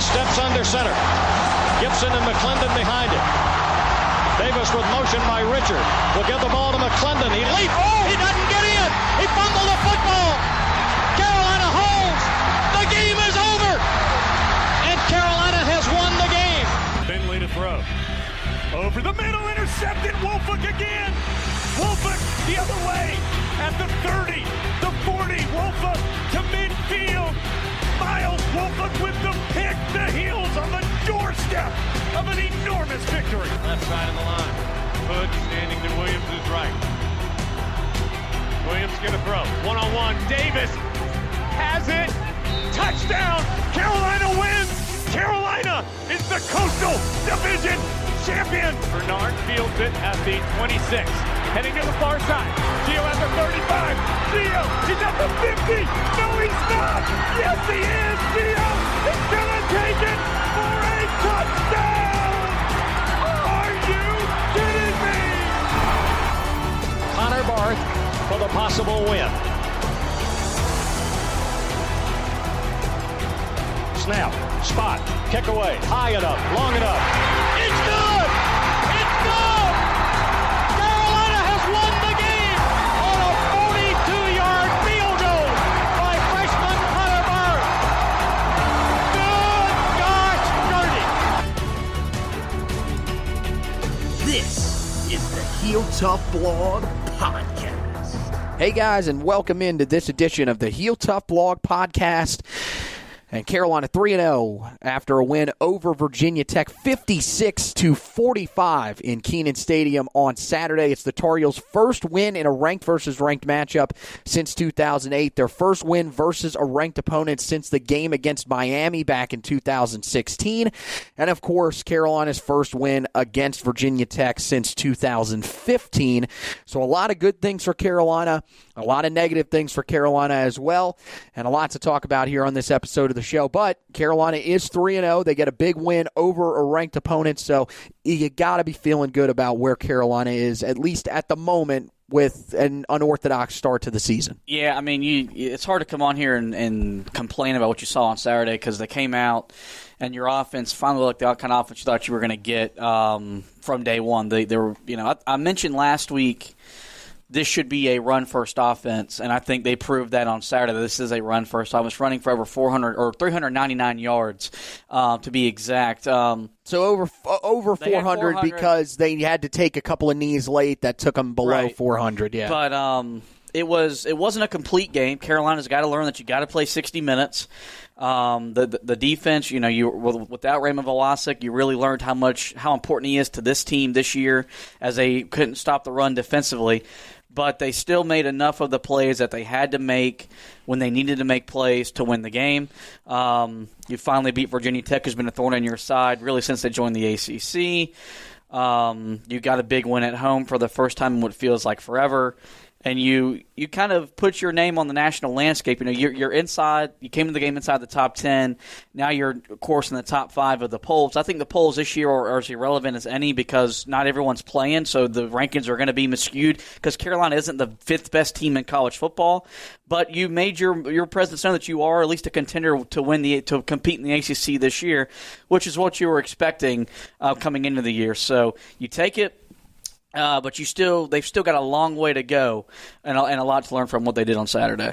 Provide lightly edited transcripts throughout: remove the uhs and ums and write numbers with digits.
Davis steps under center. Gibson and McClendon behind him. Davis with motion by Richard. Will give the ball to McClendon. He leaps. Oh, he doesn't get in. He fumbled the football. Carolina holds. The game is over. And Carolina has won the game. Finley to throw. Over the middle, intercepted. Wolford again. Wolford the other way at the 30, the 40. Wolford to midfield. Miles Wolford with the pick. The heels on the doorstep of an enormous victory. Left side of the line. Hood standing to Williams' right. Williams gonna throw. One-on-one. Davis has it. Touchdown. Carolina wins. Carolina is the Coastal Division champion. Bernard fields it at the 26. Heading to the far side. Gio at the 35. Gio is at the 50. No, he's not. Yes, he is. Gio is going to take it for a touchdown. Are you kidding me? Connor Barth for the possible win. Snap, spot, kick away, high enough, long enough. It's good! It's good! Carolina has won the game on a 42-yard field goal by freshman Connor Barth. Good gosh, dirty! This is the Heel Tough Blog Podcast. Hey guys, and welcome into this edition of the Heel Tough Blog Podcast. And Carolina 3-0 after a win over Virginia Tech 56-45 in Kenan Stadium on Saturday. It's the Tar Heels' first win in a ranked versus ranked matchup since 2008. Their first win versus a ranked opponent since the game against Miami back in 2016. And of course, Carolina's first win against Virginia Tech since 2015. So a lot of good things for Carolina, a lot of negative things for Carolina as well, and a lot to talk about here on this episode of the show. But Carolina is 3-0. They get a big win over a ranked opponent, so you got to be feeling good about where Carolina is, at least at the moment, with an unorthodox start to the season. Yeah, I mean, it's hard to come on here and complain about what you saw on Saturday because they came out and your offense finally looked the kind of offense you thought you were going to get from day one. They were, I mentioned last week this should be a run-first offense, and I think they proved that on Saturday. This is a run-first offense, running for over 400 or 399 yards to be exact. So over 400 because they had to take a couple of knees late that took them below 400. Yeah, but it wasn't a complete game. Carolina's got to learn that you got to play 60 minutes. The defense, without Raymond Velasic, you really learned how important he is to this team this year, as they couldn't stop the run defensively. But they still made enough of the plays that they had to make when they needed to make plays to win the game. You finally beat Virginia Tech, who's been a thorn in your side really since they joined the ACC. You got a big win at home for the first time in what feels like forever. And you kind of put your name on the national landscape. You're inside. You came to the game inside the top 10. Now you're, of course, in the top 5 of the polls. I think the polls this year are as irrelevant as any because not everyone's playing, so the rankings are going to be skewed because Carolina isn't the 5th best team in college football. But you made your presence known that you are at least a contender to compete in the ACC this year, which is what you were expecting coming into the year. So you take it. But they've still got a long way to go and a lot to learn from what they did on Saturday.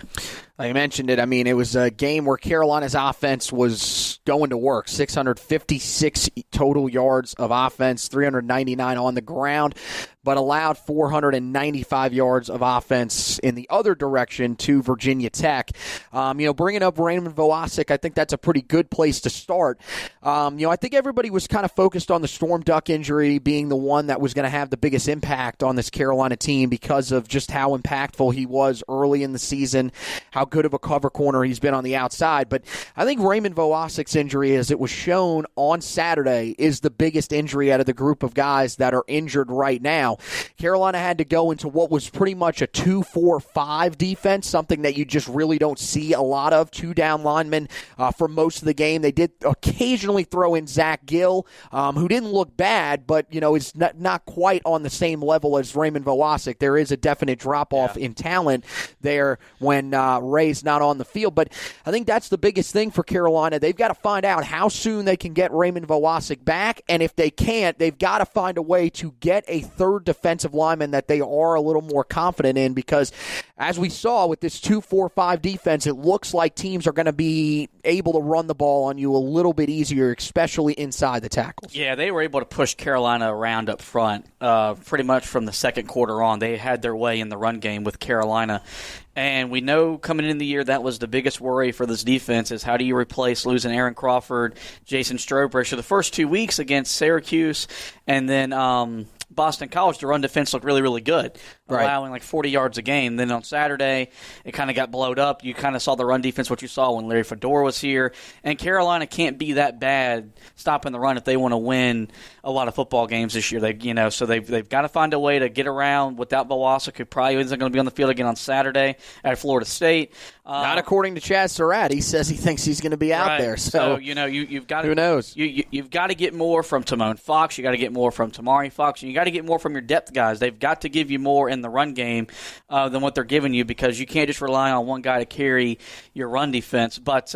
I mentioned it. I mean, it was a game where Carolina's offense was going to work. 656 total yards of offense, 399 on the ground, but allowed 495 yards of offense in the other direction to Virginia Tech. Bringing up Raymond Velasic, I think that's a pretty good place to start. I think everybody was kind of focused on the Storm Duck injury being the one that was going to have the biggest impact on this Carolina team because of just how impactful he was early in the season, how good of a cover corner he's been on the outside. But I think Raymond Velasic's injury, as it was shown on Saturday, is the biggest injury out of the group of guys that are injured right now. Carolina had to go into what was pretty much a 2-4-5 defense, something that you just really don't see a lot of. 2 down linemen for most of the game. They did occasionally throw in Zach Gill, who didn't look bad, but is not quite on the same level as Raymond Velasic. There is a definite drop-off in talent there when Ray's not on the field. But I think that's the biggest thing for Carolina. They've got to find out how soon they can get Raymond Vohasek back, and if they can't, they've got to find a way to get a third defensive lineman that they are a little more confident in, because as we saw with this 2-4-5 defense, it looks like teams are going to be able to run the ball on you a little bit easier, especially inside the tackles. Yeah, they were able to push Carolina around up front pretty much from the second quarter on. They had their way in the run game with Carolina. And we know coming in the year that was the biggest worry for this defense is how do you replace losing Aaron Crawford, Jason Strobrecht. The first 2 weeks against Syracuse and then Boston College, the run defense looked really, really good, allowing like 40 yards a game. Then on Saturday, it kind of got blowed up. You kind of saw the run defense, what you saw when Larry Fedora was here. And Carolina can't be that bad stopping the run if they want to win a lot of football games this year. So they've got to find a way to get around without Vohasek, who probably isn't going to be on the field again on Saturday at Florida State. Not according to Chad Surratt. He says he thinks he's going to be out there. So you've got to, who knows? You've got to get more from Timon Fox. You got to get more from Tamari Fox. And you got to get more from your depth guys. They've got to give you more in the run game than what they're giving you, because you can't just rely on one guy to carry your run defense. But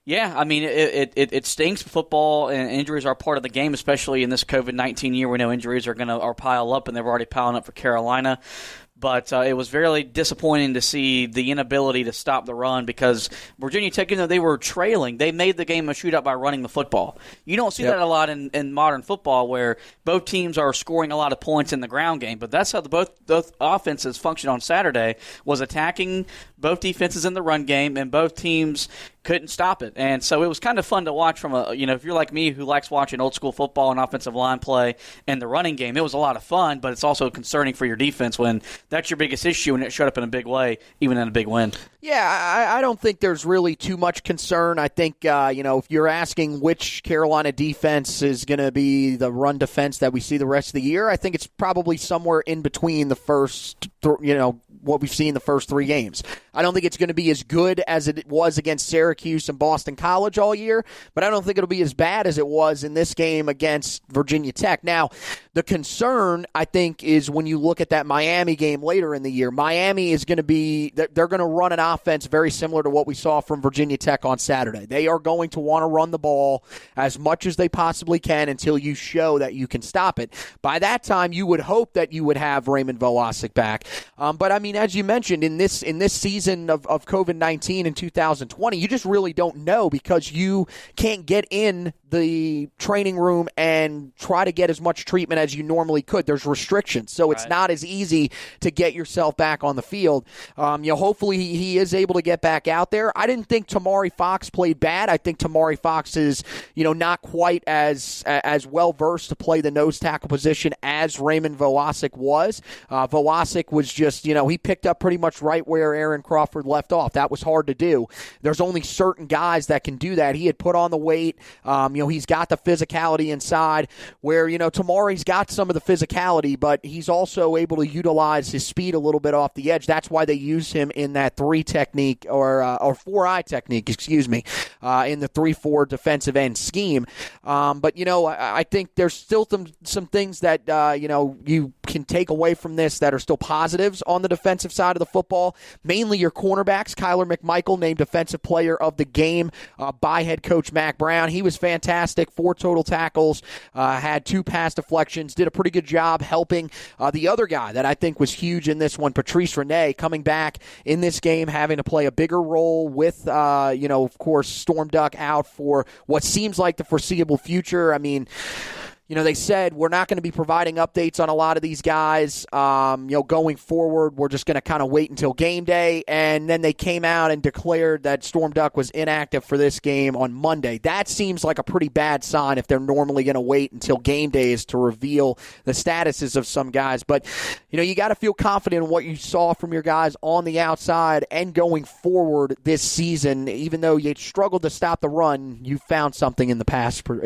yeah, I mean, it stinks. Football and injuries are part of the game, especially in this COVID-19 year. We know injuries are pile up, and they're already piling up for Carolina. But it was very disappointing to see the inability to stop the run, because Virginia Tech, they were trailing, they made the game a shootout by running the football. You don't see that a lot in modern football, where both teams are scoring a lot of points in the ground game. But that's how both offenses functioned on Saturday, was attacking both defenses in the run game, and both teams couldn't stop it. And so it was kind of fun to watch from if you're like me who likes watching old school football and offensive line play and the running game, it was a lot of fun, but it's also concerning for your defense when that's your biggest issue and it showed up in a big way, even in a big win. Yeah, I don't think there's really too much concern. I think, if you're asking which Carolina defense is going to be the run defense that we see the rest of the year, I think it's probably somewhere in between the first, what we've seen the first three games. I don't think it's going to be as good as it was against Syracuse and Boston College all year, but I don't think it'll be as bad as it was in this game against Virginia Tech. Now, the concern, I think, is when you look at that Miami game later in the year. Miami is going to be, they're going to run an offense very similar to what we saw from Virginia Tech on Saturday. They are going to want to run the ball as much as they possibly can until you show that you can stop it. By that time, you would hope that you would have Raymond Vohasek back. But I mean, as you mentioned, in this season of COVID-19 in 2020, you just really don't know, because you can't get in the training room and try to get as much treatment as you normally could. There's restrictions, so it's not as easy to get yourself back on the field. Hopefully he is able to get back out there. I didn't think Tamari Fox played bad. I think Tamari Fox is, not quite as well versed to play the nose tackle position as Raymond Vohasek was. Vohasek was just, he picked up pretty much right where Aaron Crawford left off. That was hard to do. There's only certain guys that can do that. He had put on the weight. He's got the physicality inside where, Tamari's got some of the physicality, but he's also able to utilize his speed a little bit off the edge. That's why they use him in that 3 technique or 4-eye technique, in the 3-4 defensive end scheme. But, I think there's still some things that, you can take away from this that are still positives on the defensive side of the football. Mainly your cornerbacks. Kyler McMichael named Defensive Player of the Game by head coach Mack Brown. He was fantastic. 4 total tackles, had 2 pass deflections, did a pretty good job helping the other guy that I think was huge in this one, Patrice Rene, coming back in this game, having to play a bigger role with, of course, Storm Duck out for what seems like the foreseeable future. I mean, they said we're not going to be providing updates on a lot of these guys, going forward. We're just going to kind of wait until game day. And then they came out and declared that Storm Duck was inactive for this game on Monday. That seems like a pretty bad sign if they're normally going to wait until game days to reveal the statuses of some guys. But, you got to feel confident in what you saw from your guys on the outside and going forward this season. Even though you struggled to stop the run, you found something in the passing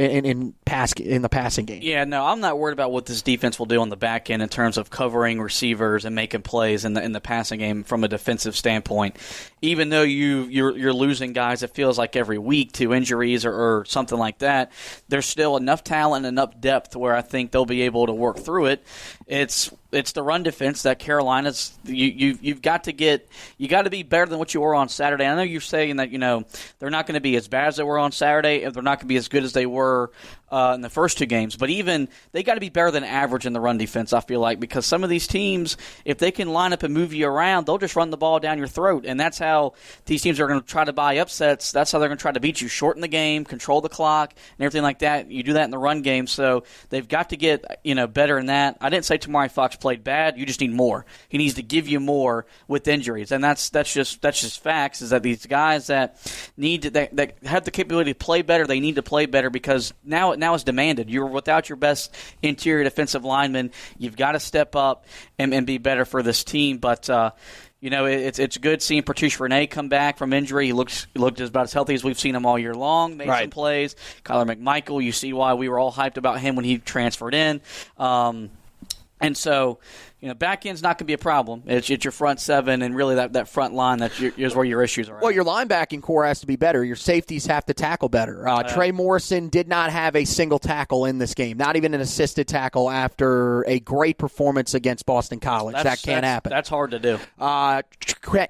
game. game. Yeah, no, I'm not worried about what this defense will do on the back end in terms of covering receivers and making plays in the passing game from a defensive standpoint. Even though you're losing guys, it feels like every week to injuries or something like that, there's still enough talent and enough depth where I think they'll be able to work through it. It's the run defense that Carolina's you've got to be better than what you were on Saturday. I know you're saying that they're not going to be as bad as they were on Saturday, and they're not going to be as good as they were in the first two games. But even they got to be better than average in the run defense, I feel like, because some of these teams, if they can line up and move you around, they'll just run the ball down your throat, and that's how these teams are going to try to buy upsets. That's how they're going to try to beat you, shorten the game, control the clock, and everything like that. You do that in the run game, so they've got to get better in that. I didn't say Tamari Fox played bad. You just need more. He needs to give you more with injuries, and that's just facts. Is that these guys that that have the capability to play better, they need to play better because now it's demanded. You're without your best interior defensive lineman. You've got to step up and be better for this team. But it's good seeing Patrice Rene come back from injury. He looked about as healthy as we've seen him all year long. Made some plays. Kyler McMichael, you see why we were all hyped about him when he transferred in. And so, back end's not going to be a problem. It's your front seven and really that front line is where your issues are at. Well, your linebacking core has to be better. Your safeties have to tackle better. Trey Morrison did not have a single tackle in this game, not even an assisted tackle after a great performance against Boston College. That can't happen. That's hard to do.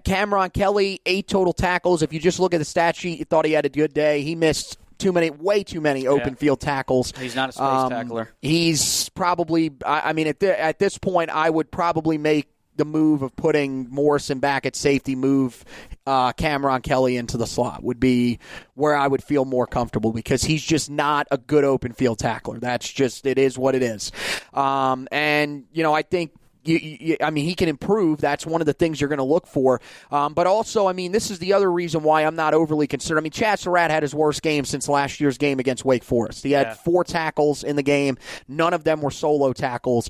Cameron Kelly, 8 total tackles. If you just look at the stat sheet, you thought he had a good day. He missed way too many open field tackles. He's not a space tackler. He's probably, at this point, I would probably make the move of putting Morrison back at safety, move Cameron Kelly into the slot would be where I would feel more comfortable because he's just not a good open field tackler. It is what it is. I think he can improve. That's one of the things you're going to look for. But also, this is the other reason why I'm not overly concerned. Chad Surratt had his worst game since last year's game against Wake Forest. He had 4 tackles in the game. None of them were solo tackles.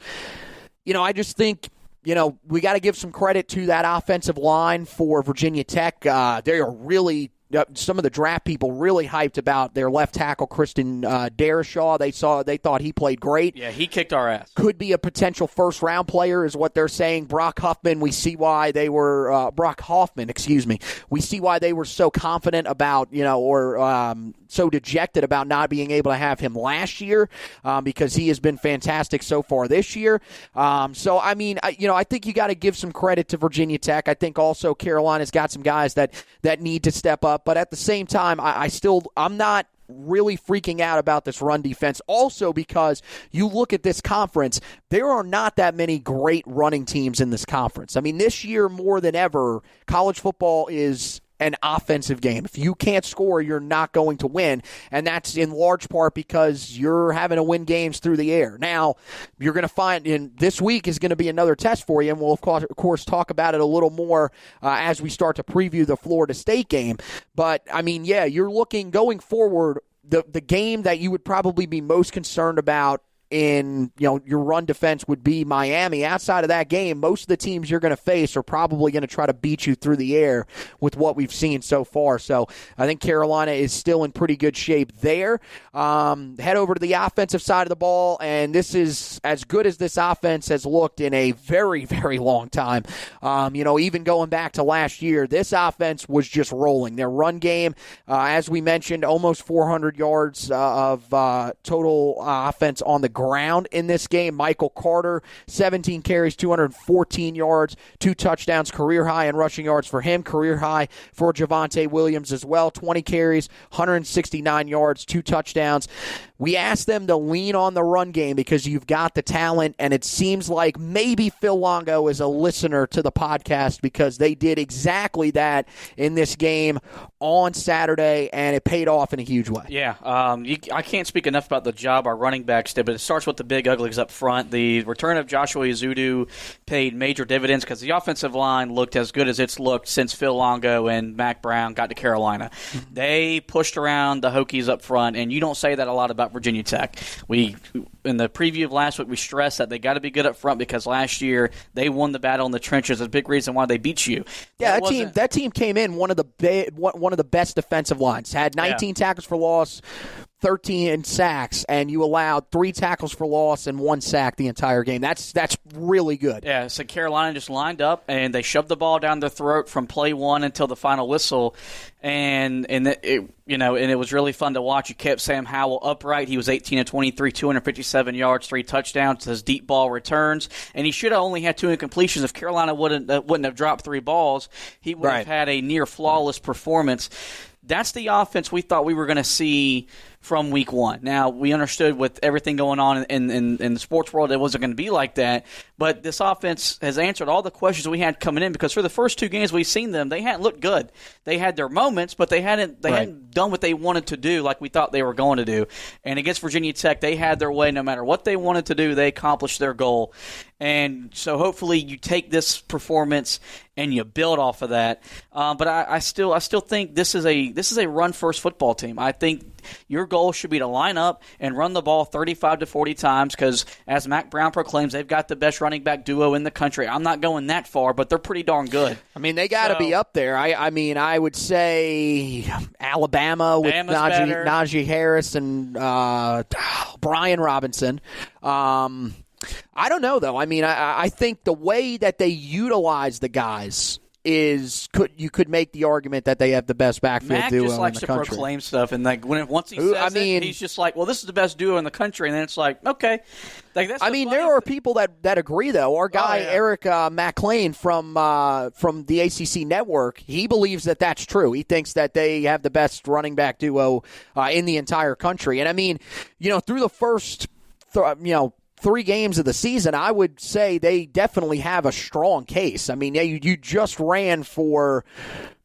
I just think, we got to give some credit to that offensive line for Virginia Tech. They are really some of the draft people really hyped about their left tackle, Kristen Darashaw. They thought he played great. Yeah, he kicked our ass. Could be a potential first-round player is what they're saying. Brock Hoffman, we see why they were We see why they were so confident about, so dejected about not being able to have him last year because he has been fantastic so far this year. I think you got to give some credit to Virginia Tech. I think also Carolina's got some guys that need to step up. But at the same time, I'm not really freaking out about this run defense. Also because you look at this conference, there are not that many great running teams in this conference. This year more than ever, college football is an offensive game. If you can't score, you're not going to win, and that's in large part because you're having to win games through the air. Now, you're going to find, and this week is going to be another test for you, and we'll, of course, talk about it a little more as we start to preview the Florida State game. But, you're looking, going forward, the game that you would probably be most concerned about in your run defense would be Miami. Outside of that game, most of the teams you're going to face are probably going to try to beat you through the air with what we've seen so far. So I think Carolina is still in pretty good shape there. Head over to the offensive side of the ball, and this is as good as this offense has looked in a very, very long time. Even going back to last year, this offense was just rolling. Their run game, as we mentioned, almost 400 yards of total offense on the ground in this game. Michael Carter, 17 carries, 214 yards, 2 touchdowns, career high in rushing yards for him, career high for Javonte Williams as well, 20 carries, 169 yards, 2 touchdowns. We asked them to lean on the run game because you've got the talent, and it seems like maybe Phil Longo is a listener to the podcast because they did exactly that in this game on Saturday, and it paid off in a huge way. Yeah, I can't speak enough about the job our running backs did, but it starts with the big uglies up front. The return of Joshua Ezeudu paid major dividends because the offensive line looked as good as it's looked since Phil Longo and Mac Brown got to Carolina. They pushed around the Hokies up front, and you don't say that a lot about Virginia Tech. In the preview of last week, we stressed that they got to be good up front because last year they won the battle in the trenches. A big reason why they beat you. Yeah, that team came in one of the best defensive lines. Had 19 tackles for loss, 13 sacks, and you allowed 3 tackles for loss and 1 sack the entire game. That's really good. Yeah, so Carolina just lined up, and they shoved the ball down their throat from play 1 until the final whistle, and it was really fun to watch. You kept Sam Howell upright. He was 18 of 23, 257 yards, 3 touchdowns, his deep ball returns, and he should have only had 2 incompletions. If Carolina wouldn't have dropped 3 balls, he would have had a near flawless performance. That's the offense we thought we were going to see from week 1. Now, we understood with everything going on in the sports world, it wasn't going to be like that. But this offense has answered all the questions we had coming in, because for the first 2 games we've seen them, they hadn't looked good. They had their moments, but they hadn't done what they wanted to do like we thought they were going to do. And against Virginia Tech, they had their way. No matter what they wanted to do, they accomplished their goal. And so hopefully you take this performance and you build off of that. But I still think this is a run-first football team. I think your goal should be to line up and run the ball 35 to 40 times, because as Mac Brown proclaims, they've got the best running back duo in the country. I'm not going that far, but they're pretty darn good. I mean, they got to be up there. I would say Alabama with Najee Harris and Brian Robinson. I don't know, though. I mean, I think the way that they utilize the guys you could make the argument that they have the best backfield Mac duo just likes in the to country. proclaim stuff, and once he says it, he's just like, "Well, this is the best duo in the country," and then it's like, okay. That's there are people that agree, though. Our guy Eric McLean from the ACC Network, he believes that that's true. He thinks that they have the best running back duo in the entire country. And I mean, through the first 3 games of the season, I would say they definitely have a strong case. I mean, you just ran for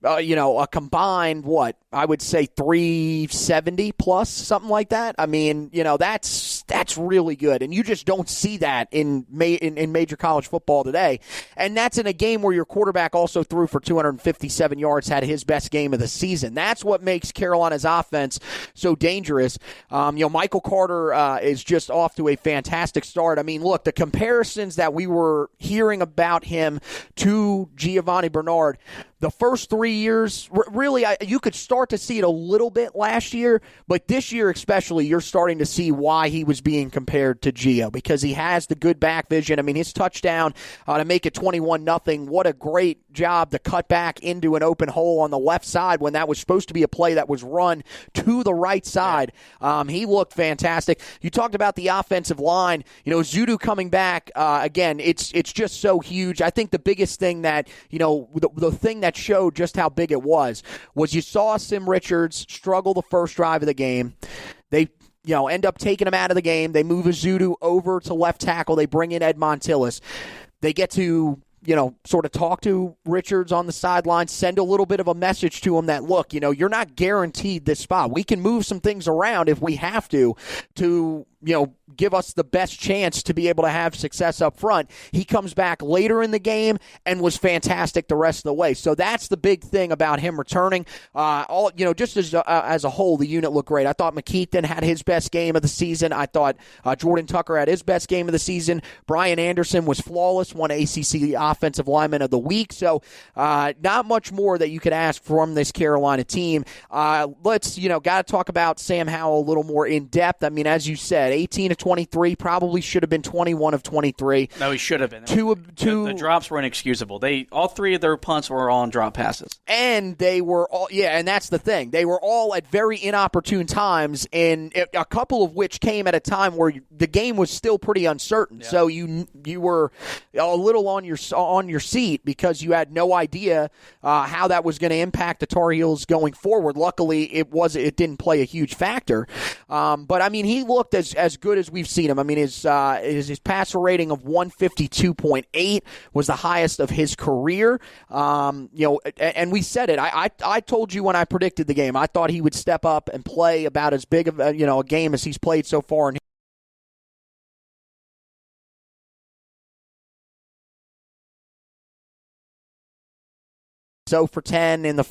a combined, I would say 370 plus, something like that. I mean, that's really good. And you just don't see that in major college football today. And that's in a game where your quarterback also threw for 257 yards, had his best game of the season. That's what makes Carolina's offense so dangerous. Michael Carter is just off to a fantastic start. I mean, look, the comparisons that we were hearing about him to Giovanni Bernard, the first 3 years, really, you could start to see it a little bit last year, but this year especially, you're starting to see why he was being compared to Gio, because he has the good back vision. I mean, his touchdown to make it 21-0, what a great job to cut back into an open hole on the left side when that was supposed to be a play that was run to the right side. He looked fantastic. You talked about the offensive line. Zudu coming back, again, it's just so huge. I think the biggest thing that, the thing that showed just how big it was you saw Sim Richards struggle the first drive of the game. They end up taking him out of the game. They move Zudu over to left tackle. They bring in Ed Montilus. They get to sort of talk to Richards on the sideline, send a little bit of a message to him that, look, you're not guaranteed this spot. We can move some things around if we have to give us the best chance to be able to have success up front. He comes back later in the game and was fantastic the rest of the way. So that's the big thing about him returning. Just as a whole, the unit looked great. I thought McKeithen had his best game of the season. I thought Jordan Tucker had his best game of the season. Brian Anderson was flawless, won ACC Offensive Lineman of the Week. So not much more that you could ask from this Carolina team. Let's got to talk about Sam Howell a little more in depth. I mean, as you said, 18 of 23, probably should have been 21 of 23. No, he should have been. The drops were inexcusable. All 3 of their punts were on drop passes. And they were all, and that's the thing. They were all at very inopportune times, and a couple of which came at a time where the game was still pretty uncertain. Yeah. So you were a little on your seat because you had no idea how that was going to impact the Tar Heels going forward. Luckily, it didn't play a huge factor. But I mean, he looked as good as we've seen him. I mean, his passer rating of 152.8 was the highest of his career. And we said it. I told you when I predicted the game, I thought he would step up and play about as big of a game as he's played so far in so for 10 in the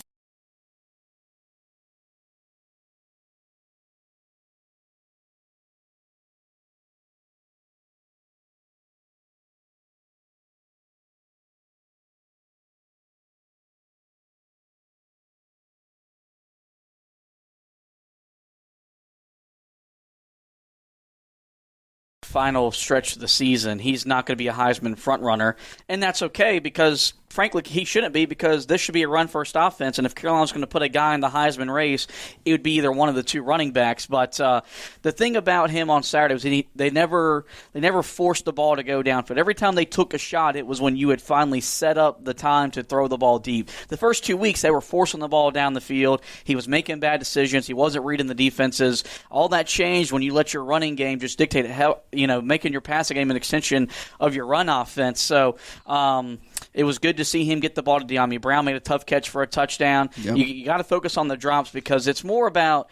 final stretch of the season, he's not going to be a Heisman frontrunner, and that's okay because, frankly, he shouldn't be because this should be a run-first offense, and if Carolina's going to put a guy in the Heisman race, it would be either one of the two running backs. But the thing about him on Saturday was they never forced the ball to go downfield. Every time they took a shot, it was when you had finally set up the time to throw the ball deep. The first 2 weeks, they were forcing the ball down the field. He was making bad decisions. He wasn't reading the defenses. All that changed when you let your running game just dictate how, making your passing game an extension of your run offense. So it was good to see him get the ball to De'Ami Brown, made a tough catch for a touchdown. Yep. You got to focus on the drops because it's more about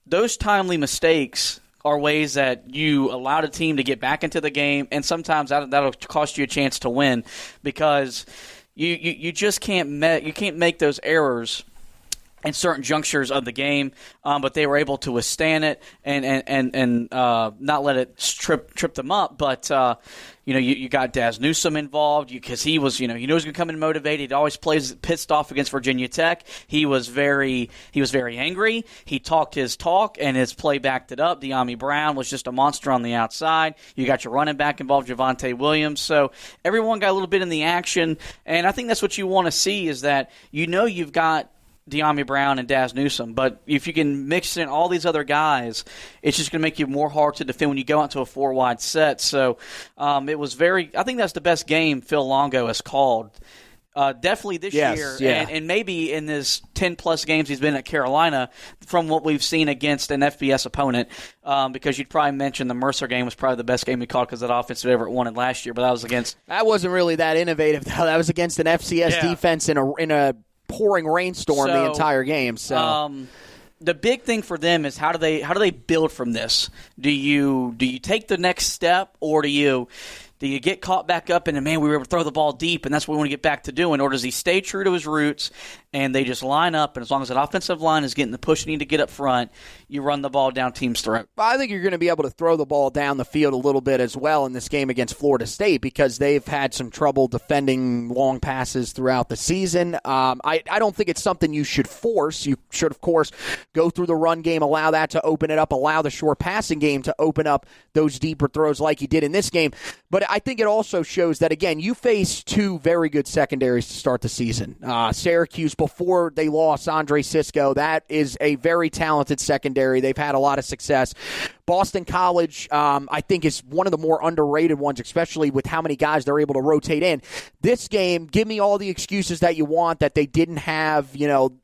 those timely mistakes are ways that you allowed a team to get back into the game, and sometimes that'll cost you a chance to win because you just can't make those errors in certain junctures of the game, but they were able to withstand it and not let it trip them up. But you got Daz Newsome involved because he was he knew he was going to come in motivated. He always plays pissed off against Virginia Tech. He was very angry. He talked his talk and his play backed it up. De'Ami Brown was just a monster on the outside. You got your running back involved, Javonte Williams. So everyone got a little bit in the action, and I think that's what you want to see is that you've got De'Ami Brown and Daz Newsome, but if you can mix in all these other guys, it's just going to make you more hard to defend when you go out to a four-wide set. So it was I think that's the best game Phil Longo has called. Definitely this year, and maybe in his 10-plus games he's been at Carolina from what we've seen against an FBS opponent, because you'd probably mention the Mercer game was probably the best game he called because that offense had ever won it last year, but that wasn't really that innovative, though. That was against an FCS defense in a pouring rainstorm the entire game. So the big thing for them is how do they build from this? Do you take the next step, or do you get caught back up and, man, we were able to throw the ball deep and that's what we want to get back to doing? Or does he stay true to his roots and they just line up, and as long as that offensive line is getting the push you need to get up front, you run the ball down team's throat? I think you're going to be able to throw the ball down the field a little bit as well in this game against Florida State because they've had some trouble defending long passes throughout the season. I don't think it's something you should force. You should, of course, go through the run game, allow that to open it up, allow the short passing game to open up those deeper throws like you did in this game. But I think it also shows that, again, you face two very good secondaries to start the season. Syracuse, before they lost Andre Sisco, that is a very talented secondary. They've had a lot of success. Boston College, I think, is one of the more underrated ones, especially with how many guys they're able to rotate in. This game, give me all the excuses that you want that they didn't have,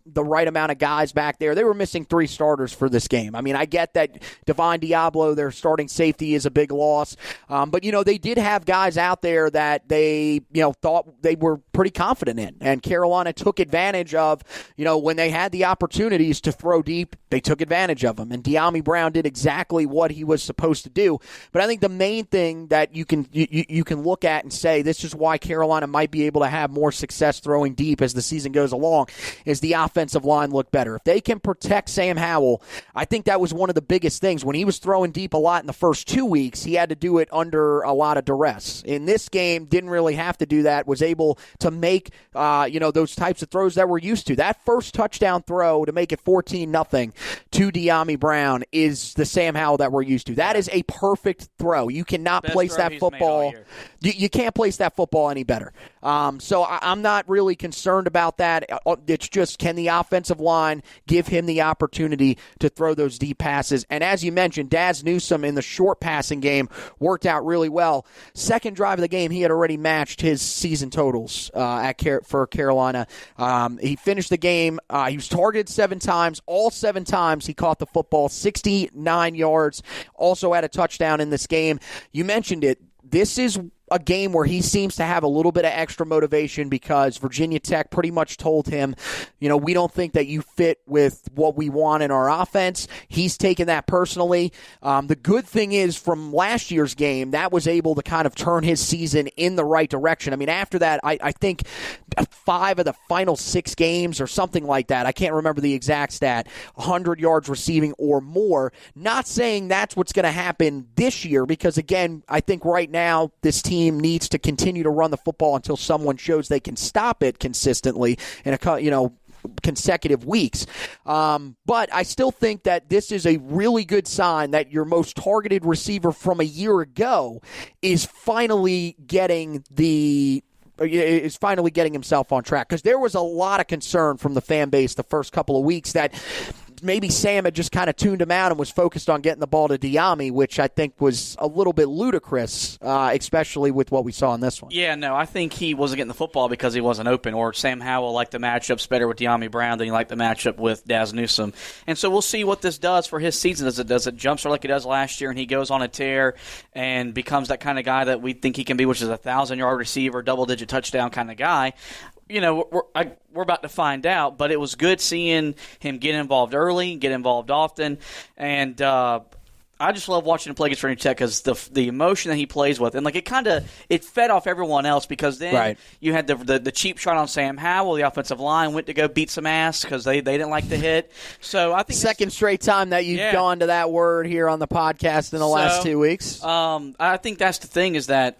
the right amount of guys back there. They were missing 3 starters for this game. I mean, I get that Devon Diablo, their starting safety, is a big loss. But, they did have guys out there that they, thought they were pretty confident in. And Carolina took advantage of, when they had the opportunities to throw deep, they took advantage of them. And De'Ami Brown did exactly what he was supposed to do. But I think the main thing that you can look at and say this is why Carolina might be able to have more success throwing deep as the season goes along is the offensive line look better. If they can protect Sam Howell, I think that was one of the biggest things. When he was throwing deep a lot in the first 2 weeks, he had to do it under a lot of duress. In this game, didn't really have to do that, was able to make those types of throws that we're used to. That first touchdown throw to make it 14-0 to De'Ami Brown is the Sam Howell that we're used to. That is a perfect throw. You cannot place that football. You can't place that football any better. So I'm not really concerned about that. It's just, can the offensive line give him the opportunity to throw those deep passes? And as you mentioned, Daz Newsome in the short passing game worked out really well. Second drive of the game, he had already matched his season totals for Carolina. He finished the game. He was targeted 7 times. All 7 times he caught the football, 69 yards. Also had a touchdown in this game. You mentioned it. This is a game where he seems to have a little bit of extra motivation because Virginia Tech pretty much told him, we don't think that you fit with what we want in our offense. He's taken that personally. The good thing is from last year's game, that was able to kind of turn his season in the right direction. I mean, after that, I think 5 of the final 6 games or something like that, I can't remember the exact stat, 100 yards receiving or more. Not saying that's what's going to happen this year because, again, I think right now this team needs to continue to run the football until someone shows they can stop it consistently in consecutive weeks. But I still think that this is a really good sign that your most targeted receiver from a year ago is finally getting himself on track, because there was a lot of concern from the fan base the first couple of weeks that maybe Sam had just kind of tuned him out and was focused on getting the ball to Diami, which I think was a little bit ludicrous, especially with what we saw in this one. Yeah, no, I think he wasn't getting the football because he wasn't open, or Sam Howell liked the matchups better with Diami Brown than he liked the matchup with Daz Newsome. And so we'll see what this does for his season. Does it jumpstart like it does last year and he goes on a tear and becomes that kind of guy that we think he can be, which is a 1,000-yard receiver, double-digit touchdown kind of guy? We're about to find out, but it was good seeing him get involved early, get involved often, and I just love watching him play against Virginia Tech because the emotion that he plays with, and it fed off everyone else, because then you had the cheap shot on Sam Howell. The offensive line went to go beat some ass because they didn't like the hit. So I think second straight time that you've gone to that word here on the podcast in the last 2 weeks. I think that's the thing, is that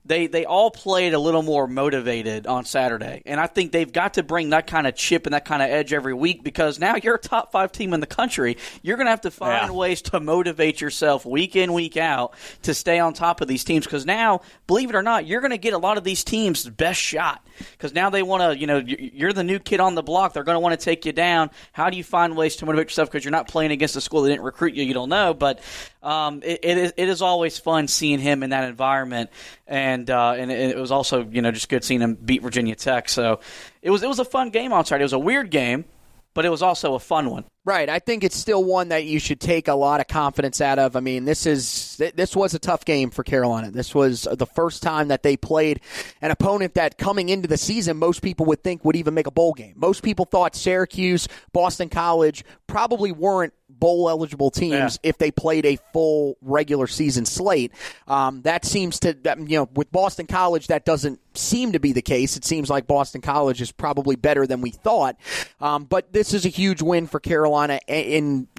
They all played a little more motivated on Saturday, and I think they've got to bring that kind of chip and that kind of edge every week, because now you're a top 5 team in the country. You're going to have to find ways to motivate yourself week in, week out to stay on top of these teams, because now, believe it or not, you're going to get a lot of these teams' best shot, because now they want to, you're the new kid on the block. They're going to want to take you down. How do you find ways to motivate yourself, because you're not playing against a school that didn't recruit you? You don't know, but it is always fun seeing him in that environment. And it was also, just good seeing him beat Virginia Tech. So it was a fun game on Saturday. It was a weird game, but it was also a fun one. Right. I think it's still one that you should take a lot of confidence out of. I mean, this was a tough game for Carolina. This was the first time that they played an opponent that, coming into the season, most people would think would even make a bowl game. Most people thought Syracuse, Boston College probably weren't bowl-eligible teams if they played a full regular season slate. That seems to, with Boston College, that doesn't seem to be the case. It seems like Boston College is probably better than we thought. But this is a huge win for Carolina in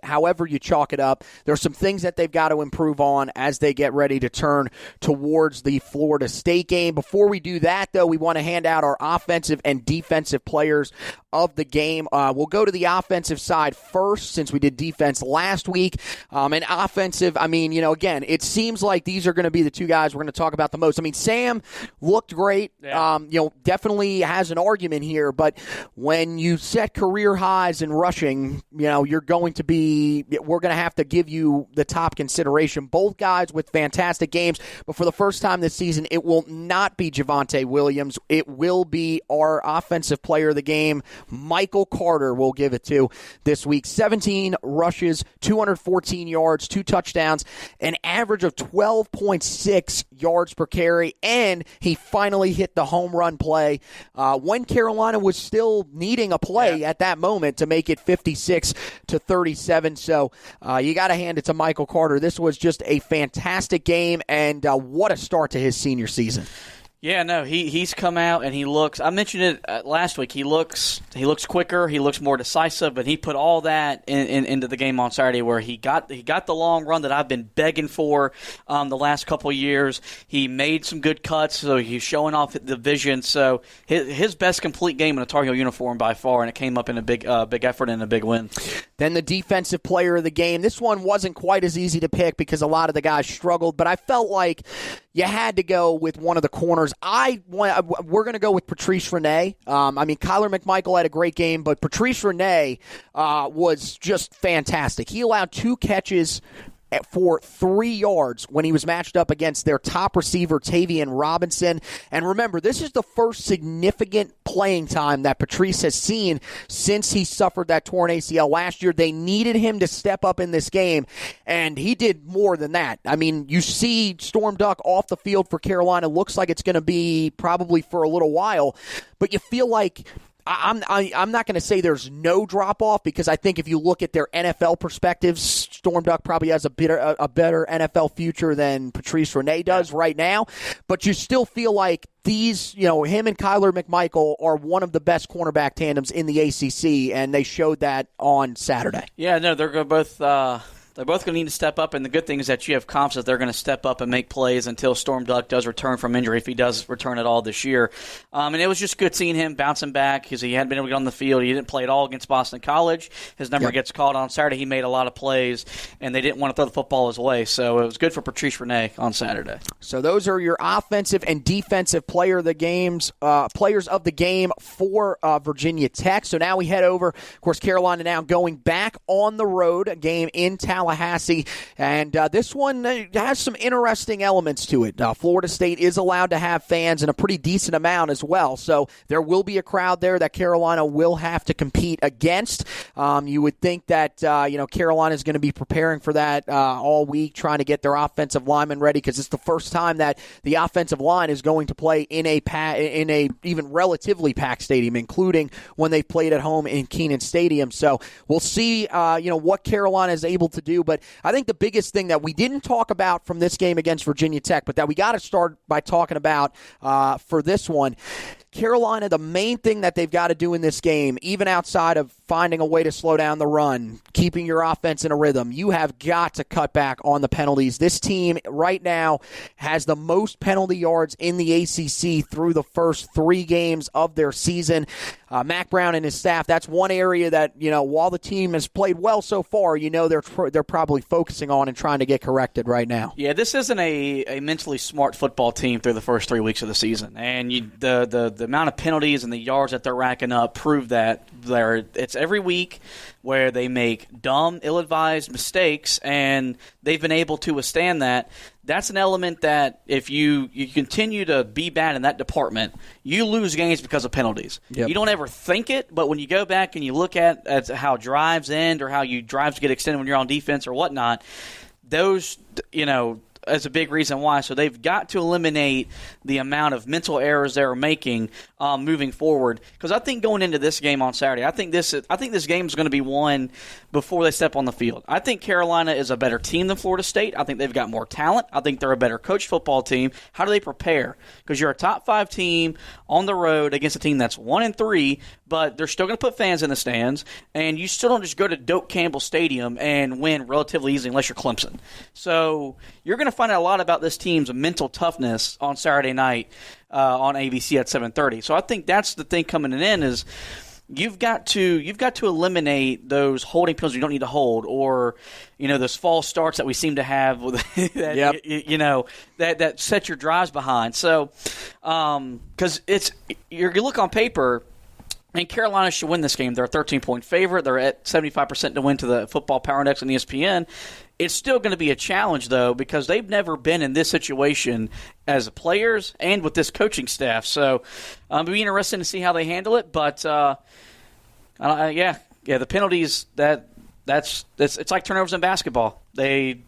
however you chalk it up. There are some things that they've got to improve on as they get ready to turn towards the Florida State game. Before we do that, though, we want to hand out our offensive and defensive players of the game. We'll go to the offensive side first, since we did defense last week. And offensive, again, it seems like these are going to be the two guys we're going to talk about the most. I mean, Sam looked great. Yeah. Definitely has an argument here, but when you set career highs in rushing, we're going to have to give you the top consideration. Both guys with fantastic games, but for the first time this season, it will not be Javonte Williams. It will be our offensive player of the game, Michael Carter. We'll give it to this week. 17 rushes, 214 yards, 2 touchdowns, an average of 12.6 yards per carry, and he finally hit the home run play when Carolina was still needing a play at that moment to make it 56-37. So you got to hand it to Michael Carter. This was just a fantastic game, and what a start to his senior season. Yeah, no, he's come out and he looks. I mentioned it last week. He looks quicker. He looks more decisive, but he put all that into the game on Saturday, where he got the long run that I've been begging for the last couple of years. He made some good cuts, so he's showing off the vision. So his best complete game in a Tar Heel uniform by far, and it came up in a big effort and a big win. Then the defensive player of the game. This one wasn't quite as easy to pick because a lot of the guys struggled, but I felt like you had to go with one of the corners. We're going to go with Patrice Renee. Kyler McMichael had a great game, but Patrice Renee was just fantastic. He allowed 2 catches for 3 yards when he was matched up against their top receiver, Tavian Robinson. And remember, this is the first significant playing time that Patrice has seen since he suffered that torn ACL last year. They needed him to step up in this game, and he did more than that. I mean, you see Storm Duck off the field for Carolina. Looks like it's going to be probably for a little while, but you feel like I'm not going to say there's no drop-off, because I think if you look at their NFL perspectives, Storm Duck probably has a better NFL future than Patrice Renee does right now. But you still feel like these, him and Kyler McMichael are one of the best cornerback tandems in the ACC, and they showed that on Saturday. Yeah, no, they're both They're both going to need to step up, and the good thing is that you have confidence they're going to step up and make plays until Storm Duck does return from injury, if he does return at all this year. And it was just good seeing him bouncing back because he hadn't been able to get on the field. He didn't play at all against Boston College. His number gets called on Saturday. He made a lot of plays, and they didn't want to throw the football his way. So it was good for Patrice Renee on Saturday. So those are your offensive and defensive players of the game for Virginia Tech. So now we head over, of course, Carolina now going back on the road, a game in Tallahassee. And this one has some interesting elements to it. Florida State is allowed to have fans, and a pretty decent amount as well. So there will be a crowd there that Carolina will have to compete against. You would think that Carolina is going to be preparing for that all week, trying to get their offensive linemen ready, because it's the first time that the offensive line is going to play in a even relatively packed stadium, including when they played at home in Kenan Stadium. So we'll see what Carolina is able to do. But I think the biggest thing that we didn't talk about from this game against Virginia Tech, but that we got to start by talking about for this one, Carolina, the main thing that they've got to do in this game, even outside of finding a way to slow down the run, keeping your offense in a rhythm, you have got to cut back on the penalties. This team right now has the most penalty yards in the ACC through the first 3 games of their season. Mac Brown and his staff, that's one area that, while the team has played well so far, they're probably focusing on and trying to get corrected right now. Yeah, this isn't a mentally smart football team through the first 3 weeks of the season. And the amount of penalties and the yards that they're racking up prove that. It's every week where they make dumb, ill-advised mistakes, and they've been able to withstand that. That's an element that if you continue to be bad in that department, you lose games because of penalties. Yep. You don't ever think it, but when you go back and you look at how drives end or how drives get extended when you're on defense or whatnot, those, is a big reason why. So they've got to eliminate the amount of mental errors they're making moving forward. Because I think going into this game on Saturday, I think this game is going to be won before they step on the field. I think Carolina is a better team than Florida State. I think they've got more talent. I think they're a better coached football team. How do they prepare? Because you're a top 5 team on the road against a team that's 1-3, but they're still going to put fans in the stands, and you still don't just go to Doak Campbell Stadium and win relatively easily unless you're Clemson. So you're going to find out a lot about this team's mental toughness on Saturday night on ABC at 7:30. So I think that's the thing coming in is you've got to eliminate those holding penalties you don't need to hold, or those false starts that we seem to have with that set your drives behind. So because you look on paper. And Carolina should win this game. They're a 13-point favorite. They're at 75% to win to the Football Power Index on ESPN. It's still going to be a challenge, though, because they've never been in this situation as players and with this coaching staff. So it'll be interesting to see how they handle it. But, the penalties, it's like turnovers in basketball. They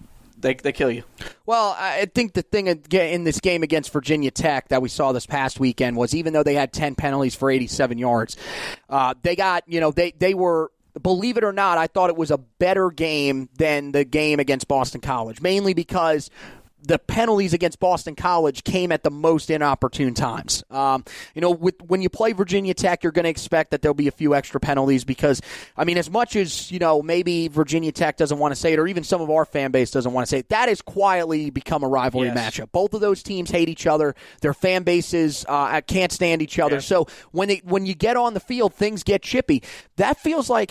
kill you. Well, I think the thing in this game against Virginia Tech that we saw this past weekend was even though they had 10 penalties for 87 yards, they got, they were, believe it or not, I thought it was a better game than the game against Boston College, mainly because the penalties against Boston College came at the most inopportune times. When you play Virginia Tech, you're going to expect that there'll be a few extra penalties because, as much as, maybe Virginia Tech doesn't want to say it, or even some of our fan base doesn't want to say it, that has quietly become a rivalry matchup. Both of those teams hate each other. Their fan bases can't stand each other. Yes. So when you get on the field, things get chippy. That feels like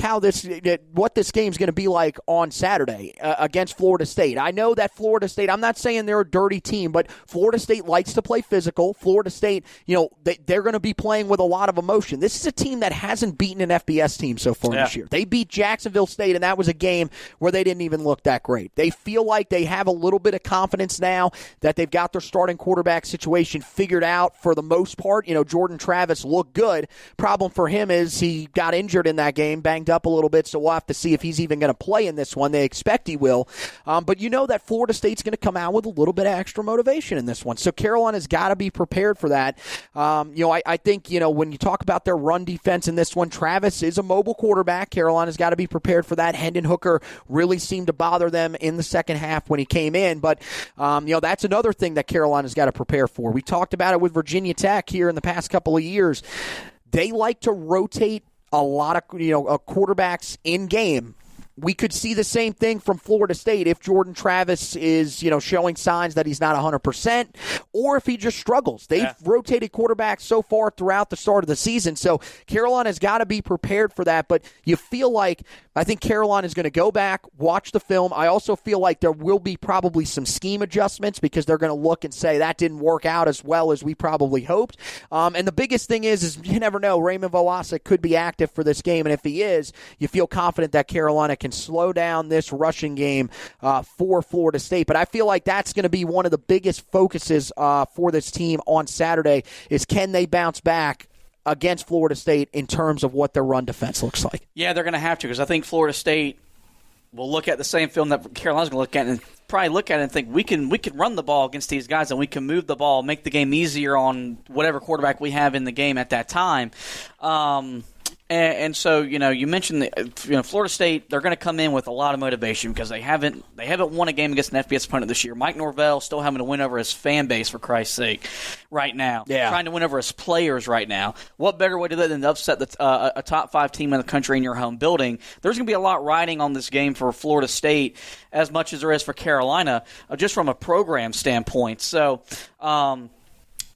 what this game's going to be like on Saturday against Florida State. I know that Florida State, I'm not saying they're a dirty team, but Florida State likes to play physical. Florida State, they're going to be playing with a lot of emotion. This is a team that hasn't beaten an FBS team so far this year. They beat Jacksonville State, and that was a game where they didn't even look that great. They feel like they have a little bit of confidence now that they've got their starting quarterback situation figured out for the most part. Jordan Travis looked good. Problem for him is he got injured in that game, banged up a little bit, so we'll have to see if he's even going to play in this one. They expect he will. But that Florida State's going to come out with a little bit of extra motivation in this one. So Carolina's got to be prepared for that. I think, when you talk about their run defense in this one, Travis is a mobile quarterback. Carolina's got to be prepared for that. Hendon Hooker really seemed to bother them in the second half when he came in. But, that's another thing that Carolina's got to prepare for. We talked about it with Virginia Tech here in the past couple of years. They like to rotate a lot of quarterbacks in game we could see the same thing from Florida State if Jordan Travis is, showing signs that he's not 100%, or if he just struggles. They've rotated quarterbacks so far throughout the start of the season, so Carolina's got to be prepared for that. But you feel like, I think Carolina's going to go back, watch the film. I also feel like there will be probably some scheme adjustments because they're going to look and say that didn't work out as well as we probably hoped. And the biggest thing is you never know. Raymond Vohasek could be active for this game, and if he is, you feel confident that Carolina can slow down this rushing game for Florida State. But I feel like that's going to be one of the biggest focuses for this team on Saturday is can they bounce back against Florida State in terms of what their run defense looks like. Yeah, they're going to have to because I think Florida State will look at the same film that Carolina's going to look at and probably look at it and think we can run the ball against these guys and we can move the ball, make the game easier on whatever quarterback we have in the game at that time. And so, you mentioned Florida State, they're going to come in with a lot of motivation because they haven't won a game against an FBS opponent this year. Mike Norvell still having to win over his fan base, for Christ's sake, right now. Yeah. Trying to win over his players right now. What better way to do that than to upset a top 5 team in the country in your home building? There's going to be a lot riding on this game for Florida State as much as there is for Carolina, just from a program standpoint. So,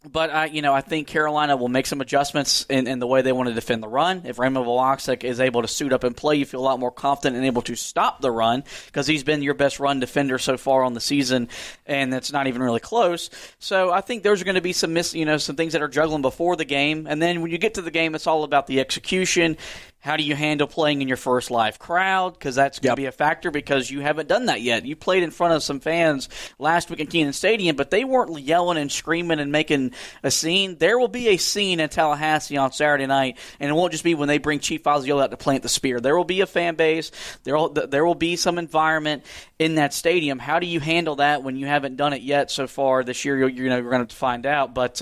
but I think Carolina will make some adjustments in the way they want to defend the run. If Raymond Vohasek is able to suit up and play, you feel a lot more confident and able to stop the run because he's been your best run defender so far on the season, and it's not even really close. So I think there's going to be some things that are juggling before the game, and then when you get to the game, it's all about the execution. How do you handle playing in your first live crowd? Because that's going to be a factor because you haven't done that yet. You played in front of some fans last week in Kenan Stadium, but they weren't yelling and screaming and making a scene. There will be a scene in Tallahassee on Saturday night, and it won't just be when they bring Chief Osceola out to plant the spear. There will be a fan base. There will be some environment in that stadium. How do you handle that when you haven't done it yet so far this year? You're going to have to find out. But,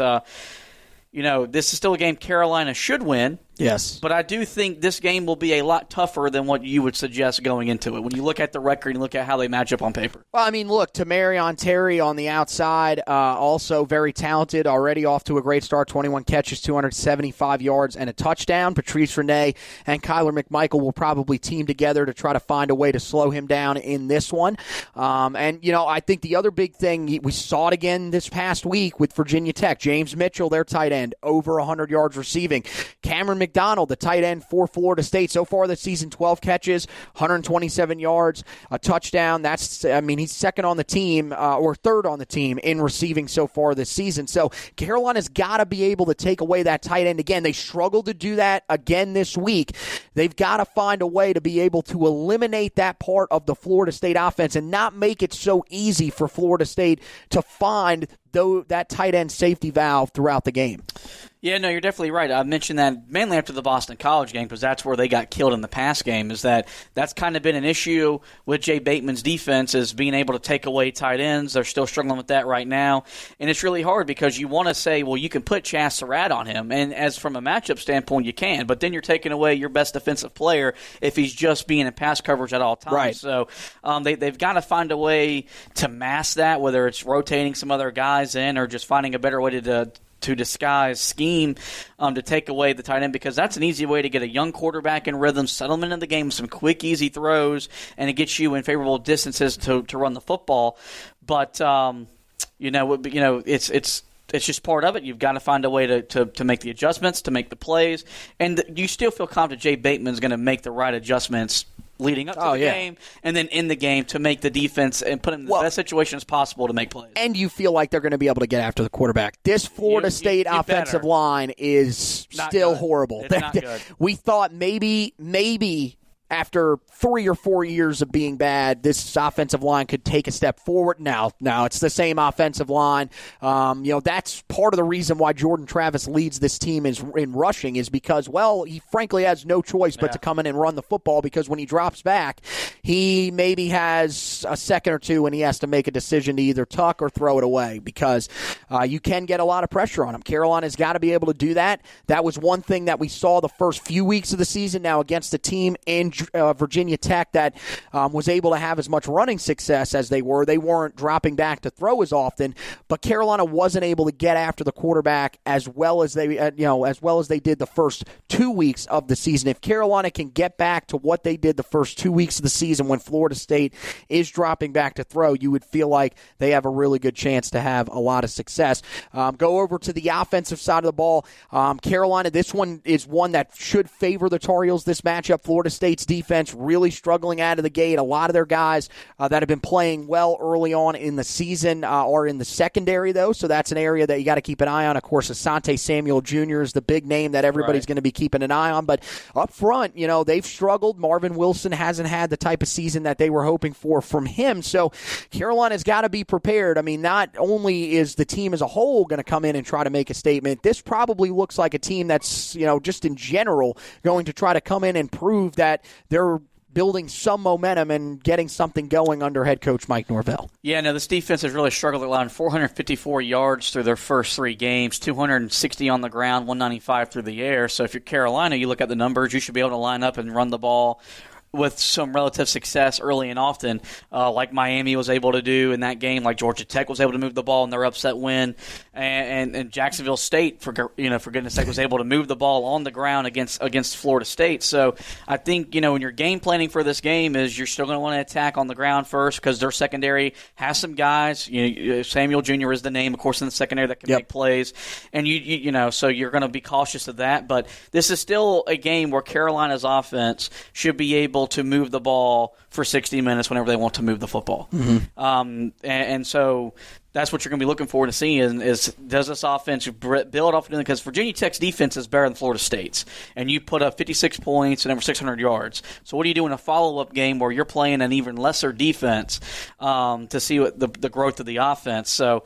this is still a game Carolina should win. Yes. But I do think this game will be a lot tougher than what you would suggest going into it when you look at the record and look at how they match up on paper. Well, I mean, look, Tamarion Terry on the outside, also very talented, already off to a great start, 21 catches, 275 yards, and a touchdown. Patrice Renee and Kyler McMichael will probably team together to try to find a way to slow him down in this one. I think the other big thing, we saw it again this past week with Virginia Tech. James Mitchell, their tight end, over 100 yards receiving. Cameron McDonald, the tight end for Florida State, so far this season, 12 catches, 127 yards, a touchdown. He's second on the team, or third on the team in receiving so far this season. So Carolina's got to be able to take away that tight end again. They struggled to do that again this week. They've got to find a way to be able to eliminate that part of the Florida State offense and not make it so easy for Florida State to find that tight end safety valve throughout the game. Yeah, no, you're definitely right. I mentioned that mainly after the Boston College game because that's where they got killed in the pass game, is that's kind of been an issue with Jay Bateman's defense, is being able to take away tight ends. They're still struggling with that right now. And it's really hard because you want to say, well, you can put Chaz Surratt on him, and as from a matchup standpoint, you can, but then you're taking away your best defensive player if he's just being in pass coverage at all times. Right. So they've got to find a way to mask that, whether it's rotating some other guys in or just finding a better way to disguise scheme to take away the tight end, because that's an easy way to get a young quarterback in rhythm, settlement in the game, some quick, easy throws, and it gets you in favorable distances to run the football. But it's just part of it. You've got to find a way to make the adjustments, to make the plays, and you still feel confident Jay Bateman's going to make the right adjustments leading up to the game, and then in the game to make the defense and put them in the best situation as possible to make plays. And you feel like they're going to be able to get after the quarterback. This Florida State offensive line is still horrible. It's not good. We thought maybe after 3 or 4 years of being bad, this offensive line could take a step forward. Now it's the same offensive line. That's part of the reason why Jordan Travis leads this team in rushing, is because, he frankly has no choice but to come in and run the football, because when he drops back, he maybe has a second or two and he has to make a decision to either tuck or throw it away, because you can get a lot of pressure on him. Carolina's got to be able to do that. That was one thing that we saw the first few weeks of the season now against the team in Virginia Tech that was able to have as much running success as they were. They weren't dropping back to throw as often, but Carolina wasn't able to get after the quarterback as well as they did the first 2 weeks of the season. If Carolina can get back to what they did the first 2 weeks of the season when Florida State is dropping back to throw, you would feel like they have a really good chance to have a lot of success. Go over to the offensive side of the ball. Carolina, this one is one that should favor the Tar Heels this matchup. Florida State's defense really struggling out of the gate. A lot of their guys that have been playing well early on in the season are in the secondary, though, so that's an area that you got to keep an eye on. Of course, Asante Samuel Jr. is the big name that everybody's going to be keeping an eye on, but up front, they've struggled. Marvin Wilson hasn't had the type of season that they were hoping for from him, so Carolina's got to be prepared. I mean, not only is the team as a whole going to come in and try to make a statement, this probably looks like a team that's, just in general, going to try to come in and prove that they're building some momentum and getting something going under head coach Mike Norvell. Yeah, no, this defense has really struggled, allowing 454 yards through their first 3 games, 260 on the ground, 195 through the air. So if you're Carolina, you look at the numbers, you should be able to line up and run the ball with some relative success early and often, like Miami was able to do in that game, like Georgia Tech was able to move the ball in their upset win, and Jacksonville State, for goodness sake, was able to move the ball on the ground against Florida State. So I think, when you're game planning for this game is you're still going to want to attack on the ground first because their secondary has some guys. Samuel Jr. is the name, of course, in the secondary that can make plays, and so you're going to be cautious of that. But this is still a game where Carolina's offense should be able to move the ball for 60 minutes whenever they want to move the football. Mm-hmm. And so that's what you're going to be looking forward to seeing is does this offense build off, because Virginia Tech's defense is better than Florida State's, and you put up 56 points and over 600 yards. So what do you do in a follow-up game where you're playing an even lesser defense to see what the growth of the offense? So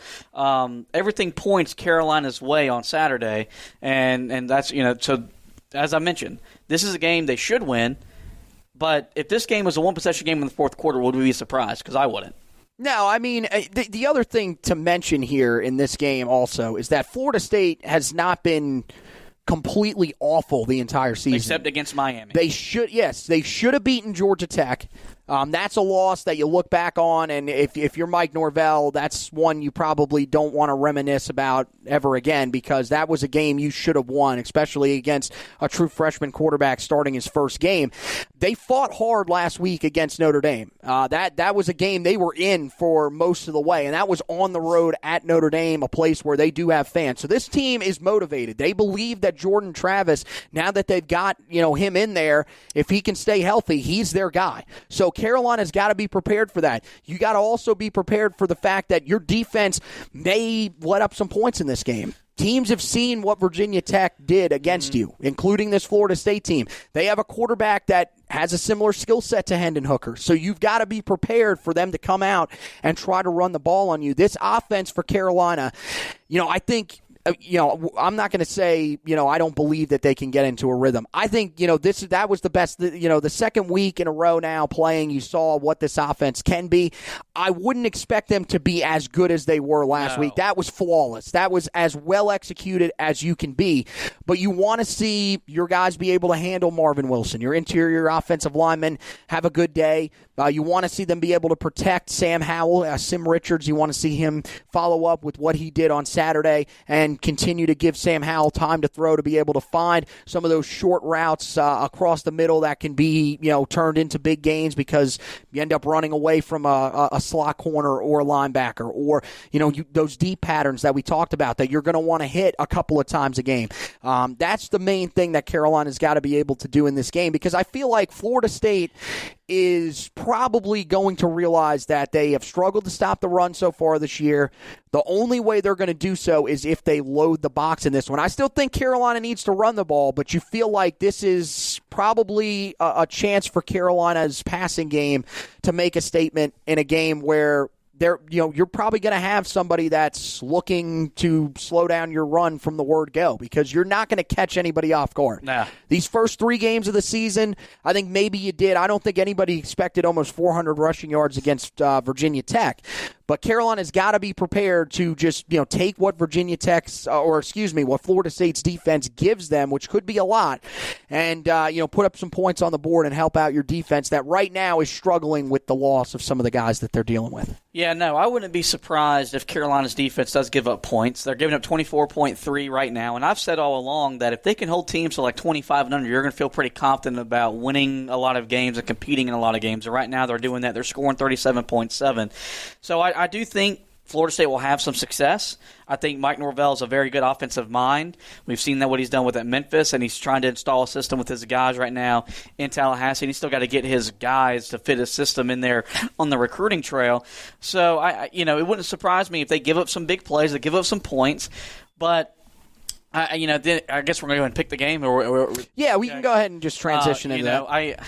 everything points Carolina's way on Saturday, and that's, so as I mentioned, this is a game they should win. But if this game was a one-possession game in the fourth quarter, would we be surprised? Because I wouldn't. No, I mean, the other thing to mention here in this game also is that Florida State has not been completely awful the entire season. Except against Miami. They should have beaten Georgia Tech. That's a loss that you look back on, and if you're Mike Norvell, that's one you probably don't want to reminisce about ever again, because that was a game you should have won, especially against a true freshman quarterback starting his first game. They fought hard last week against Notre Dame. That was a game they were in for most of the way, and that was on the road at Notre Dame, a place where they do have fans. So this team is motivated. They believe that Jordan Travis, now that they've got him in there, if he can stay healthy, he's their guy. So Carolina's got to be prepared for that. You got to also be prepared for the fact that your defense may let up some points in this game. Teams have seen what Virginia Tech did against you, including this Florida State team. They have a quarterback that has a similar skill set to Hendon Hooker. So you've got to be prepared for them to come out and try to run the ball on you. This offense for Carolina, I think, I'm not going to say, I don't believe that they can get into a rhythm. I think, that was the best, the second week in a row now playing, you saw what this offense can be. I wouldn't expect them to be as good as they were last week. That was flawless. That was as well executed as you can be. But you want to see your guys be able to handle Marvin Wilson. Your interior offensive linemen have a good day. You want to see them be able to protect Sam Howell, Sim Richards. You want to see him follow up with what he did on Saturday and continue to give Sam Howell time to throw, to be able to find some of those short routes across the middle that can be turned into big gains because you end up running away from a slot corner or a linebacker, or those deep patterns that we talked about that you're going to want to hit a couple of times a game. That's the main thing that Carolina's got to be able to do in this game, because I feel like Florida State is probably going to realize that they have struggled to stop the run so far this year. The only way they're going to do so is if they load the box in this one. I still think Carolina needs to run the ball, but you feel like this is probably a chance for Carolina's passing game to make a statement in a game where you're probably going to have somebody that's looking to slow down your run from the word go, because you're not going to catch anybody off guard. Nah. These first 3 games of the season, I think maybe you did. I don't think anybody expected almost 400 rushing yards against Virginia Tech. But Carolina's got to be prepared to just, take what what Florida State's defense gives them, which could be a lot, and, put up some points on the board and help out your defense that right now is struggling with the loss of some of the guys that they're dealing with. Yeah, no, I wouldn't be surprised if Carolina's defense does give up points. They're giving up 24.3 right now, and I've said all along that if they can hold teams to like 25 and under, you're going to feel pretty confident about winning a lot of games and competing in a lot of games. And right now they're doing that. They're scoring 37.7. So I do think Florida State will have some success. I think Mike Norvell is a very good offensive mind. We've seen that what he's done with at Memphis, and he's trying to install a system with his guys right now in Tallahassee. And he's still got to get his guys to fit his system in there on the recruiting trail. So it wouldn't surprise me if they give up some big plays, they give up some points, but. I guess we're going to go ahead and pick the game. We can go ahead and just transition into that.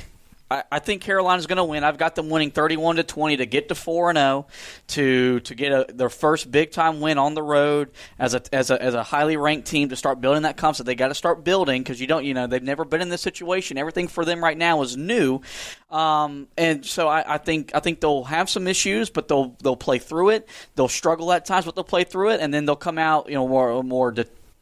I think Carolina's going to win. I've got them winning 31-20 to get to 4-0, to get their first big time win on the road as a highly ranked team to start building that confidence. They got to start building because they've never been in this situation. Everything for them right now is new, and so I think they'll have some issues, but they'll play through it. They'll struggle at times, but they'll play through it, and then they'll come out more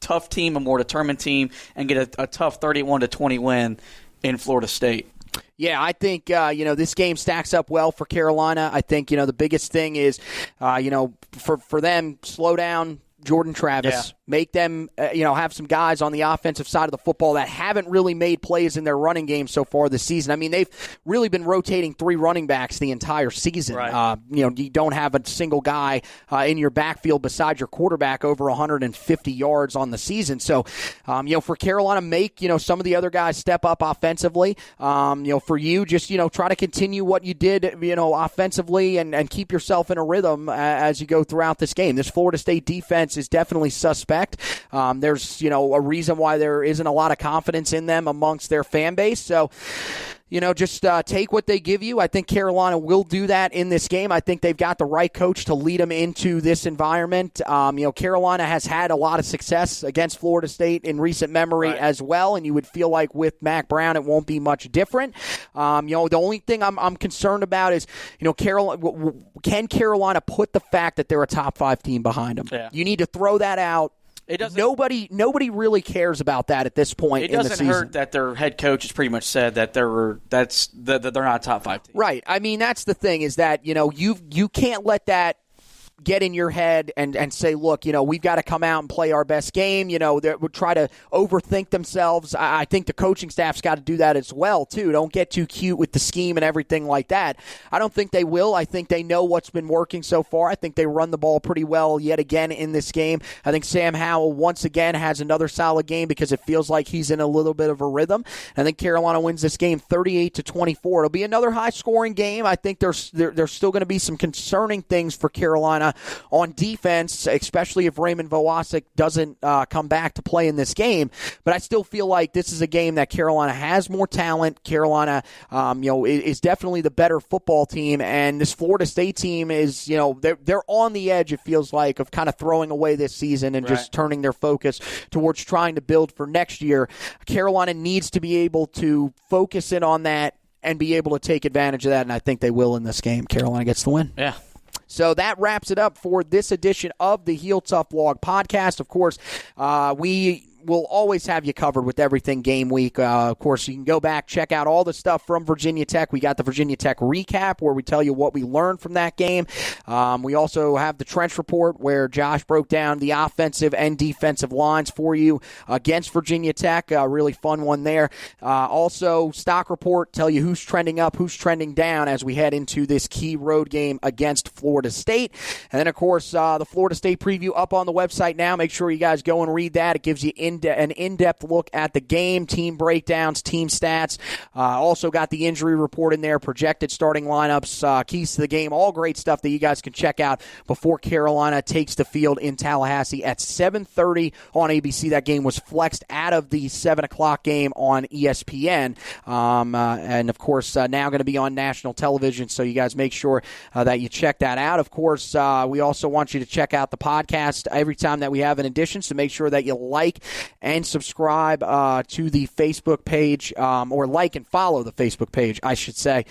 tough team, a more determined team, and get a tough 31-20 win in Florida State. Yeah, I think, this game stacks up well for Carolina. I think, the biggest thing is, for them, slow down Jordan Travis. Yeah. Make them, have some guys on the offensive side of the football that haven't really made plays in their running game so far this season. I mean, they've really been rotating 3 running backs the entire season. Right. You don't have a single guy in your backfield besides your quarterback over 150 yards on the season. So, for Carolina, make, some of the other guys step up offensively. For you, just, try to continue what you did, offensively and keep yourself in a rhythm as you go throughout this game. This Florida State defense is definitely suspect. There's, a reason why there isn't a lot of confidence in them amongst their fan base. So, just take what they give you. I think Carolina will do that in this game. I think they've got the right coach to lead them into this environment. Carolina has had a lot of success against Florida State in recent memory as well, and you would feel like with Mac Brown it won't be much different. The only thing I'm concerned about is, can Carolina put the fact that they're a top 5 team behind them? Yeah. You need to throw that out. Nobody really cares about that at this point in the season. It doesn't hurt that their head coach has pretty much said that they're not a top 5 team. Right. I mean, that's the thing is that, you can't let that get in your head and say, look, we've got to come out and play our best game. They would try to overthink themselves. I think the coaching staff's got to do that as well, too. Don't get too cute with the scheme and everything like that. I don't think they will. I think they know what's been working so far. I think they run the ball pretty well yet again in this game. I think Sam Howell once again has another solid game because it feels like he's in a little bit of a rhythm. I think Carolina wins this game 38-24. It'll be another high-scoring game. I think there's still going to be some concerning things for Carolina on defense, especially if Raymond Vohasek doesn't come back to play in this game. But I still feel like this is a game that Carolina has more talent. Carolina, is definitely the better football team, and this Florida State team is, they're on the edge. It feels like of kind of throwing away this season and just turning their focus towards trying to build for next year. Carolina needs to be able to focus in on that and be able to take advantage of that, and I think they will in this game. Carolina gets the win. Yeah. So that wraps it up for this edition of the Heel Tough Blog podcast. Of course, we will always have you covered with everything game week. Of course, you can go back, check out all the stuff from Virginia Tech. We got the Virginia Tech recap where we tell you what we learned from that game. We also have the Trench Report where Josh broke down the offensive and defensive lines for you against Virginia Tech. A really fun one there. Also, Stock Report, tell you who's trending up, who's trending down as we head into this key road game against Florida State. And then, of course, the Florida State preview up on the website now. Make sure you guys go and read that. It gives you an in-depth look at the game, team breakdowns, team stats. Also got the injury report in there, projected starting lineups, keys to the game, all great stuff that you guys can check out before Carolina takes the field in Tallahassee at 7:30 on ABC. That game was flexed out of the 7 o'clock game on ESPN. And, of course, now going to be on national television, so you guys make sure that you check that out. Of course, we also want you to check out the podcast every time that we have an edition, so make sure that you like and subscribe to the Facebook page, or like and follow the Facebook page, I should say,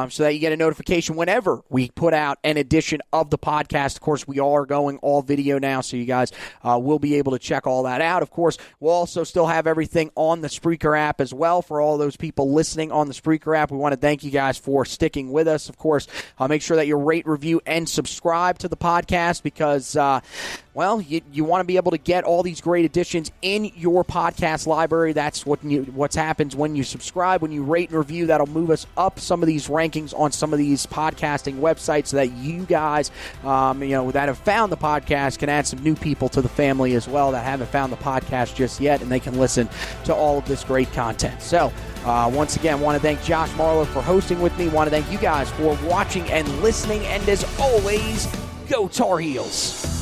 so that you get a notification whenever we put out an edition of the podcast. Of course, we are going all video now, so you guys will be able to check all that out. Of course, we'll also still have everything on the Spreaker app as well for all those people listening on the Spreaker app. We want to thank you guys for sticking with us. Of course, make sure that you rate, review, and subscribe to the podcast because, you want to be able to get all these great editions in your podcast library. That's what happens when you subscribe, when you rate and review. That'll move us up some of these rankings on some of these podcasting websites so that you guys, that have found the podcast can add some new people to the family as well that haven't found the podcast just yet, and they can listen to all of this great content. So, once again, want to thank Josh Marlowe for hosting with me. Want to thank you guys for watching and listening. And as always, go Tar Heels.